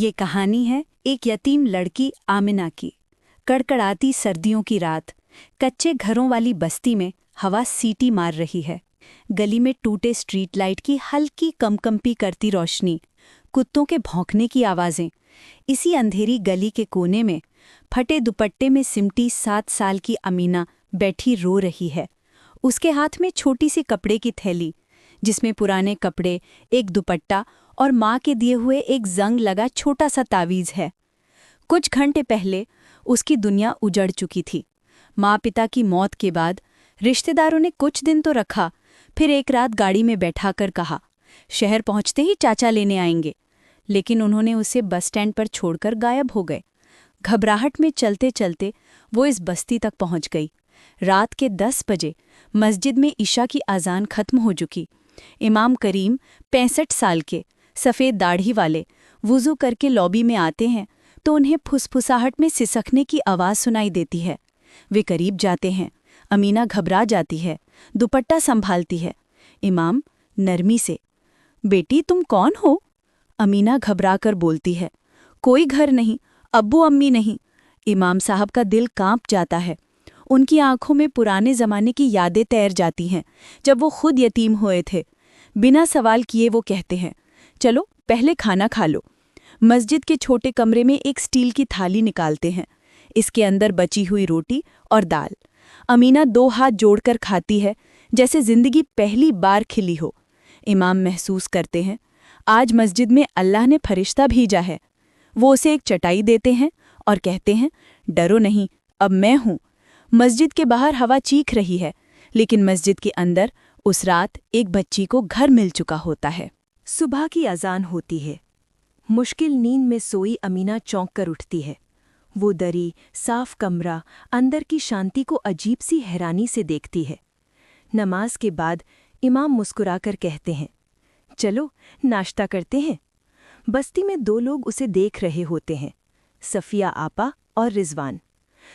ये कहानी है एक यतीम लड़की आमिना की। कड़कड़ाती सर्दियों की रात, कच्चे घरों वाली बस्ती में हवा सीटी मार रही है। गली में टूटे स्ट्रीट लाइट की हल्की कंपकंपी करती रोशनी, कुत्तों के भौंकने की आवाज़ें। इसी अंधेरी गली के कोने में फटे दुपट्टे में सिमटी 7 साल की अमीना बैठी रो रही है। उसके हाथ में छोटी सी कपड़े की थैली, जिसमें पुराने कपड़े, एक दुपट्टा और माँ के दिए हुए एक जंग लगा छोटा सा तावीज़ है। कुछ घंटे पहले उसकी दुनिया उजड़ चुकी थी। माँ पिता की मौत के बाद रिश्तेदारों ने कुछ दिन तो रखा, फिर एक रात गाड़ी में बैठाकर कहा शहर पहुँचते ही चाचा लेने आएंगे, लेकिन उन्होंने उसे बस स्टैंड पर छोड़कर गायब हो गए। घबराहट में चलते चलते वो इस बस्ती तक पहुँच गई। रात के 10 बजे मस्जिद में ईशा की अजान खत्म हो चुकी। इमाम करीम 65 साल के, सफ़ेद दाढ़ी वाले, वुज़ू करके लॉबी में आते हैं तो उन्हें फुसफुसाहट में सिसकने की आवाज़ सुनाई देती है। वे करीब जाते हैं। अमीना घबरा जाती है, दुपट्टा संभालती है। इमाम नरमी से, बेटी तुम कौन हो? अमीना घबराकर बोलती है, कोई घर नहीं, अब्बू अम्मी नहीं। इमाम साहब का दिल कांप जाता है। उनकी आंखों में पुराने ज़माने की यादें तैर जाती हैं, जब वो खुद यतीम हुए थे। बिना सवाल किए वो कहते हैं, चलो पहले खाना खा लो। मस्जिद के छोटे कमरे में एक स्टील की थाली निकालते हैं। इसके अंदर बची हुई रोटी और दाल। अमीना 2 हाथ जोड़कर खाती है, जैसे जिंदगी पहली बार खिली हो। इमाम महसूस करते हैं, आज मस्जिद में अल्लाह ने फरिश्ता भेजा है। वो उसे एक चटाई देते हैं और कहते हैं, डरो नहीं, अब मैं हूँ। मस्जिद के बाहर हवा चीख रही है, लेकिन मस्जिद के अंदर उस रात एक बच्ची को घर मिल चुका होता है। सुबह की अजान होती है। मुश्किल नींद में सोई अमीना चौंक कर उठती है। वो दरी, साफ कमरा, अंदर की शांति को अजीब सी हैरानी से देखती है। नमाज के बाद इमाम मुस्कुराकर कहते हैं, चलो नाश्ता करते हैं। बस्ती में 2 लोग उसे देख रहे होते हैं, सफ़िया आपा और रिजवान।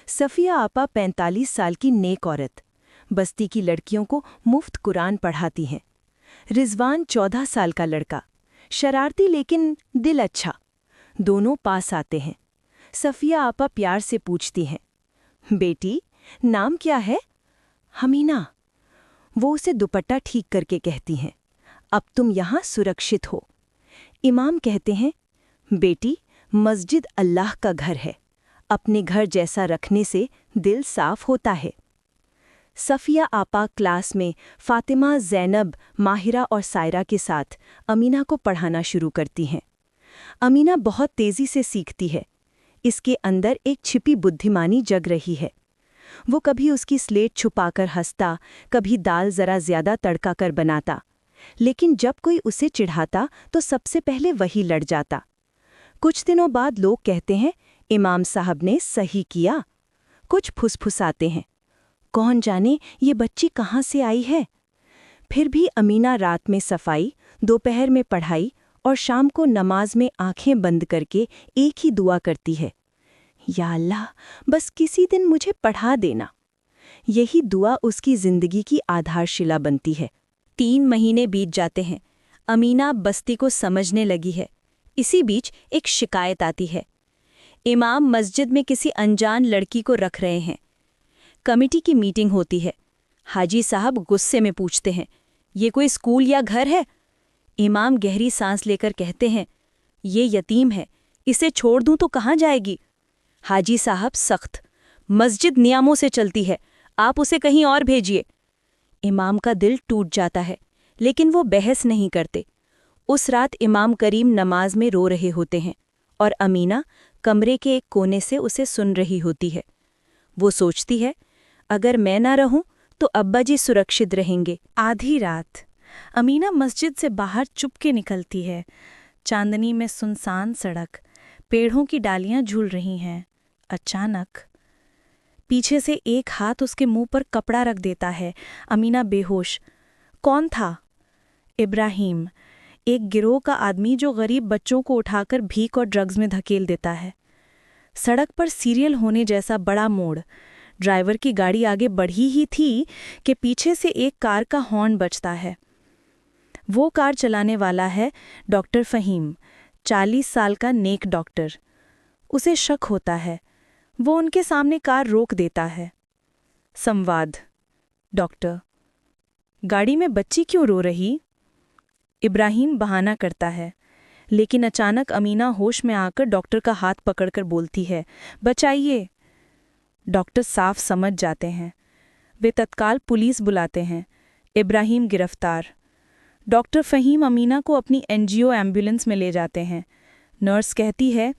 सफ़िया आपा 45 साल की नेक औरत, बस्ती की लड़कियों को मुफ्त कुरान पढ़ाती हैं। रिजवान 14 साल का लड़का, शरारती लेकिन दिल अच्छा। दोनों पास आते हैं। सफ़िया आपा प्यार से पूछती हैं, बेटी नाम क्या है? अमीना। वो उसे दुपट्टा ठीक करके कहती हैं, अब तुम यहाँ सुरक्षित हो। इमाम कहते हैं, बेटी मस्जिद अल्लाह का घर है, अपने घर जैसा रखने से दिल साफ होता है। सफ़िया आपा क्लास में फ़ातिमा, ज़ैनब, माहिरा और सायरा के साथ अमीना को पढ़ाना शुरू करती हैं। अमीना बहुत तेज़ी से सीखती है। इसके अंदर एक छिपी बुद्धिमानी जग रही है। वो कभी उसकी स्लेट छुपाकर हंसता, कभी दाल ज़रा ज़्यादा तड़का कर बनाता, लेकिन जब कोई उसे चिढ़ाता तो सबसे पहले वही लड़ जाता। कुछ दिनों बाद लोग कहते हैं, इमाम साहब ने सही किया। कुछ फुसफुसाते हैं, कौन जाने ये बच्ची कहाँ से आई है। फिर भी अमीना रात में सफाई, दोपहर में पढ़ाई और शाम को नमाज में आंखें बंद करके एक ही दुआ करती है, या अल्लाह बस किसी दिन मुझे पढ़ा देना। यही दुआ उसकी जिंदगी की आधारशिला बनती है। 3 महीने बीत जाते हैं। अमीना बस्ती को समझने लगी है। इसी बीच एक शिकायत आती है। इमाम मस्जिद में किसी अनजान लड़की को रख रहे हैं। कमेटी की मीटिंग होती है। हाजी साहब गुस्से में पूछते हैं, ये कोई स्कूल या घर है? इमाम गहरी सांस लेकर कहते हैं, ये यतीम है, इसे छोड़ दूं तो कहाँ जाएगी? हाजी साहब सख्त, मस्जिद नियमों से चलती है, आप उसे कहीं और भेजिए। इमाम का दिल टूट जाता है, लेकिन वो बहस नहीं करते। उस रात इमाम करीम नमाज में रो रहे होते हैं और अमीना कमरे के एक कोने से उसे सुन रही होती है। वो सोचती है, अगर मैं ना रहूं तो अब्बा जी सुरक्षित रहेंगे। आधी रात अमीना मस्जिद से बाहर चुपके निकलती है। चांदनी में सुनसान सड़क, पेड़ों की डालियां झूल रही हैं। अचानक पीछे से एक हाथ उसके मुंह पर कपड़ा रख देता है। अमीना बेहोश। कौन था? इब्राहिम, एक गिरोह का आदमी जो गरीब बच्चों को उठाकर भीख और ड्रग्स में धकेल देता है। सड़क पर सीरियल होने जैसा बड़ा मोड़। ड्राइवर की गाड़ी आगे बढ़ी ही थी कि पीछे से एक कार का हॉर्न बजता है। वो कार चलाने वाला है डॉक्टर फ़हीम, 40 साल का नेक डॉक्टर। उसे शक होता है। वो उनके सामने कार रोक देता है। संवाद। डॉक्टर, गाड़ी में बच्ची क्यों रो रही? इब्राहिम बहाना करता है, लेकिन अचानक अमीना होश में आकर डॉक्टर का हाथ पकड़कर बोलती है, बचाइए। डॉक्टर साफ समझ जाते हैं। वे तत्काल पुलिस बुलाते हैं। इब्राहिम गिरफ्तार। डॉक्टर फ़हीम अमीना को अपनी एनजीओ एम्बुलेंस में ले जाते हैं। नर्स कहती है,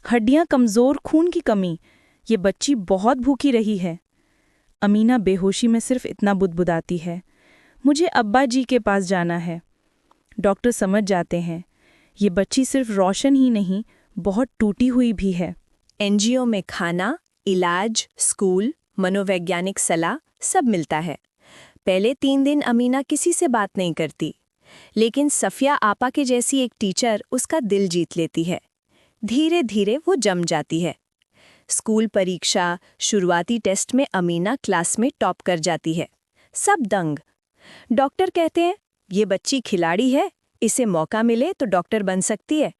हड्डियां कमज़ोर, खून की कमी, ये बच्ची बहुत भूखी रही है। अमीना बेहोशी में सिर्फ इतना बुदबुदाती है, मुझे अब्बा जी के पास जाना है। डॉक्टर समझ जाते हैं, ये बच्ची सिर्फ रोशन ही नहीं, बहुत टूटी हुई भी है। एनजीओ में खाना, इलाज, स्कूल, मनोवैज्ञानिक सलाह सब मिलता है। पहले 3 दिन अमीना किसी से बात नहीं करती, लेकिन सफिया आपा के जैसी एक टीचर उसका दिल जीत लेती है। धीरे धीरे वो जम जाती है। स्कूल परीक्षा, शुरुआती टेस्ट में अमीना क्लास में टॉप कर जाती है। सब दंग। डॉक्टर कहते हैं, ये बच्ची खिलाड़ी है, इसे मौका मिले तो डॉक्टर बन सकती है।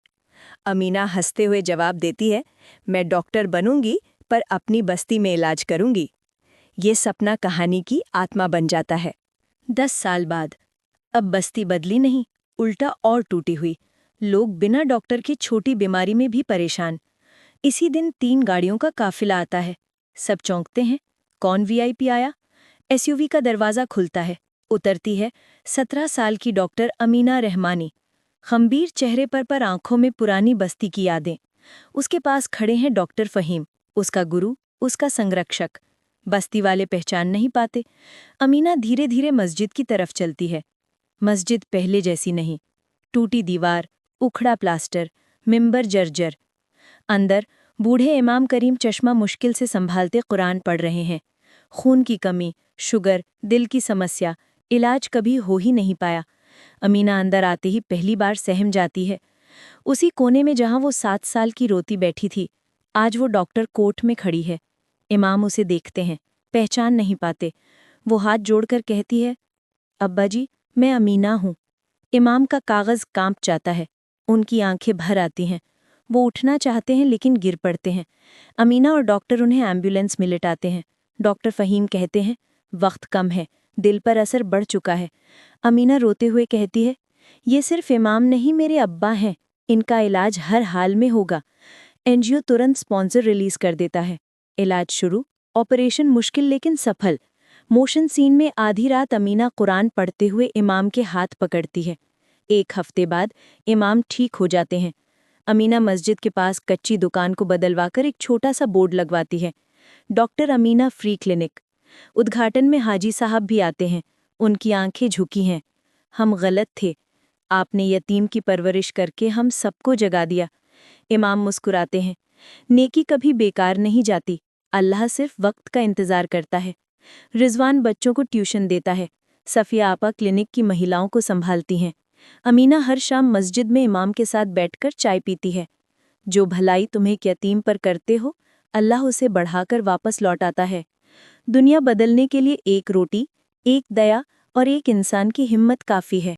अमीना हंसते हुए जवाब देती है, मैं डॉक्टर बनूंगी पर अपनी बस्ती में इलाज करूंगी। ये सपना कहानी की आत्मा बन जाता है। 10 साल बाद अब बस्ती बदली नहीं, उल्टा और टूटी हुई। लोग बिना डॉक्टर की छोटी बीमारी में भी परेशान। इसी दिन 3 गाड़ियों का काफिला आता है। सब चौंकते हैं, कौन वीआईपी आया? एसयूवी का दरवाज़ा खुलता है। उतरती है 17 साल की डॉक्टर अमीना रहमानी। खंबीर चेहरे पर आंखों में पुरानी बस्ती की यादें। उसके पास खड़े हैं डॉक्टर फ़हीम, उसका गुरु, उसका संरक्षक। बस्ती वाले पहचान नहीं पाते। अमीना धीरे धीरे मस्जिद की तरफ चलती है। मस्जिद पहले जैसी नहीं। टूटी दीवार, उखड़ा प्लास्टर, मिंबर जर्जर। अंदर बूढ़े इमाम करीम चश्मा मुश्किल से संभालते कुरान पढ़ रहे हैं। खून की कमी, शुगर, दिल की समस्या, इलाज कभी हो ही नहीं पाया। अमीना अंदर आते ही पहली बार सहम जाती है। उसी कोने में जहां वो 7 साल की रोती बैठी थी, आज वो डॉक्टर कोर्ट में खड़ी है। इमाम उसे देखते हैं, पहचान नहीं पाते। वो हाथ जोड़कर कहती है, अब्बा जी, मैं अमीना हूँ। इमाम का कागज़ कांप जाता है। उनकी आंखें भर आती हैं। वो उठना चाहते हैं लेकिन गिर पड़ते हैं। अमीना और डॉक्टर उन्हें एम्बुलेंस में लिटाते हैं। डॉक्टर फ़हीम कहते हैं, वक्त कम है, दिल पर असर बढ़ चुका है। अमीना रोते हुए कहती है, ये सिर्फ इमाम नहीं, मेरे अब्बा हैं, इनका इलाज हर हाल में होगा। एनजीओ तुरंत स्पॉन्सर रिलीज कर देता है। इलाज शुरू, ऑपरेशन मुश्किल लेकिन सफल। मोशन सीन में आधी रात अमीना कुरान पढ़ते हुए इमाम के हाथ पकड़ती है। 1 हफ्ते बाद इमाम ठीक हो जाते हैं। अमीना मस्जिद के पास कच्ची दुकान को बदलवाकर एक छोटा सा बोर्ड लगवाती है, डॉक्टर अमीना फ्री क्लिनिक। उद्घाटन में हाजी साहब भी आते हैं। उनकी आंखें झुकी हैं। हम गलत थे, आपने यतीम की परवरिश करके हम सबको जगा दिया। इमाम मुस्कुराते हैं, नेकी कभी बेकार नहीं जाती, अल्लाह सिर्फ वक्त का इंतजार करता है। रिजवान बच्चों को ट्यूशन देता है। सफिया आपा क्लिनिक की महिलाओं को संभालती हैं। अमीना हर शाम मस्जिद में इमाम के साथ बैठकर चाय पीती है। जो भलाई तुम एक यतीम पर करते हो, अल्लाह उसे बढ़ाकर वापस लौटाता है। दुनिया बदलने के लिए एक रोटी, एक दया और एक इंसान की हिम्मत काफ़ी है।